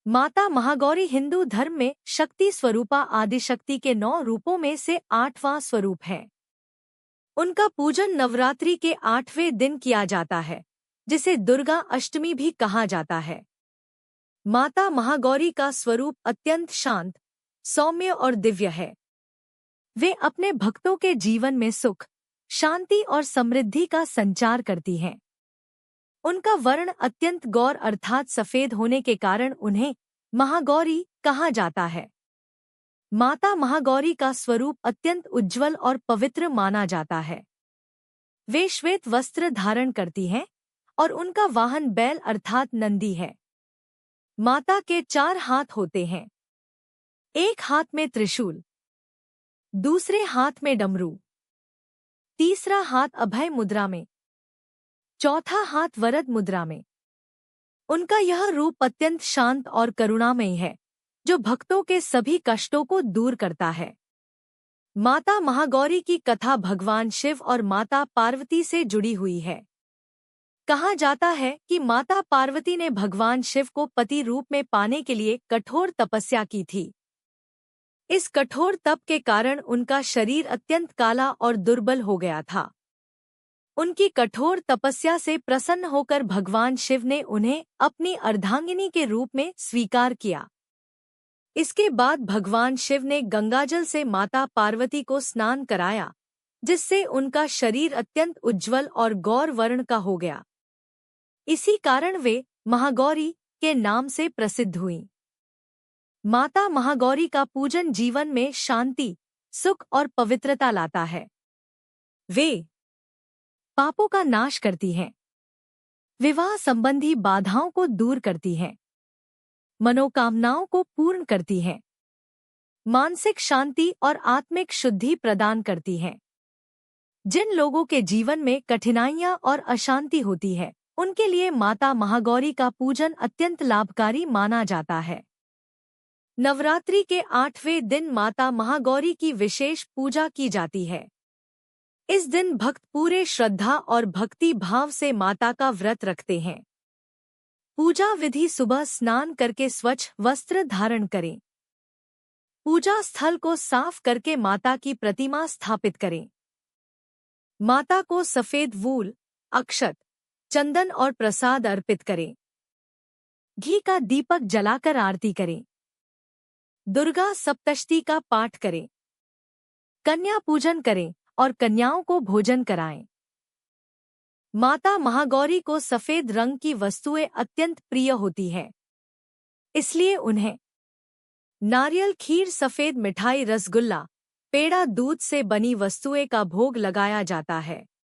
माता महागौरी हिंदू धर्म में शक्ति स्वरूपा आदिशक्ति के 9 रूपों में से 8वां स्वरूप है। उनका पूजन नवरात्रि के 8वें दिन किया जाता है, जिसे दुर्गा अष्टमी भी कहा जाता है। माता महागौरी का स्वरूप अत्यंत शांत, सौम्य और दिव्य है। वे अपने भक्तों के जीवन में सुख, शांति और समृद्धि का संचार करती हैं। उनका वर्ण अत्यंत गौर अर्थात सफेद होने के कारण उन्हें महागौरी कहा जाता है। माता महागौरी का स्वरूप अत्यंत उज्ज्वल और पवित्र माना जाता है। वे श्वेत वस्त्र धारण करती हैं और उनका वाहन बैल अर्थात नंदी है। माता के 4 हाथ होते हैं। एक हाथ में त्रिशूल, दूसरे हाथ में डमरू, तीसरा हाथ अभय मुद्रा में, चौथा हाथ वरद मुद्रा में। उनका यह रूप अत्यंत शांत और करुणामयी है, जो भक्तों के सभी कष्टों को दूर करता है। माता महागौरी की कथा भगवान शिव और माता पार्वती से जुड़ी हुई है। कहा जाता है कि माता पार्वती ने भगवान शिव को पति रूप में पाने के लिए कठोर तपस्या की थी। इस कठोर तप के कारण उनका शरीर अत्यंत काला और दुर्बल हो गया था। उनकी कठोर तपस्या से प्रसन्न होकर भगवान शिव ने उन्हें अपनी अर्धांगिनी के रूप में स्वीकार किया। इसके बाद भगवान शिव ने गंगाजल से माता पार्वती को स्नान कराया, जिससे उनका शरीर अत्यंत उज्ज्वल और गौर वर्ण का हो गया। इसी कारण वे महागौरी के नाम से प्रसिद्ध हुईं। माता महागौरी का पूजन जीवन में शांति, सुख और पवित्रता लाता है। वे पापों का नाश करती हैं, विवाह संबंधी बाधाओं को दूर करती हैं, मनोकामनाओं को पूर्ण करती हैं, मानसिक शांति और आत्मिक शुद्धि प्रदान करती हैं। जिन लोगों के जीवन में कठिनाइयां और अशांति होती है, उनके लिए माता महागौरी का पूजन अत्यंत लाभकारी माना जाता है। नवरात्रि के 8वें दिन माता महागौरी की विशेष पूजा की जाती है। इस दिन भक्त पूरे श्रद्धा और भक्ति भाव से माता का व्रत रखते हैं। पूजा विधि: सुबह स्नान करके स्वच्छ वस्त्र धारण करें। पूजा स्थल को साफ करके माता की प्रतिमा स्थापित करें। माता को सफेद वूल, अक्षत, चंदन और प्रसाद अर्पित करें। घी का दीपक जलाकर आरती करें। दुर्गा सप्तशती का पाठ करें। कन्या पूजन करें और कन्याओं को भोजन कराएं। माता महागौरी को सफेद रंग की वस्तुएं अत्यंत प्रिय होती हैं, इसलिए उन्हें नारियल खीर, सफेद मिठाई, रसगुल्ला, पेड़ा, दूध से बनी वस्तुएं का भोग लगाया जाता है।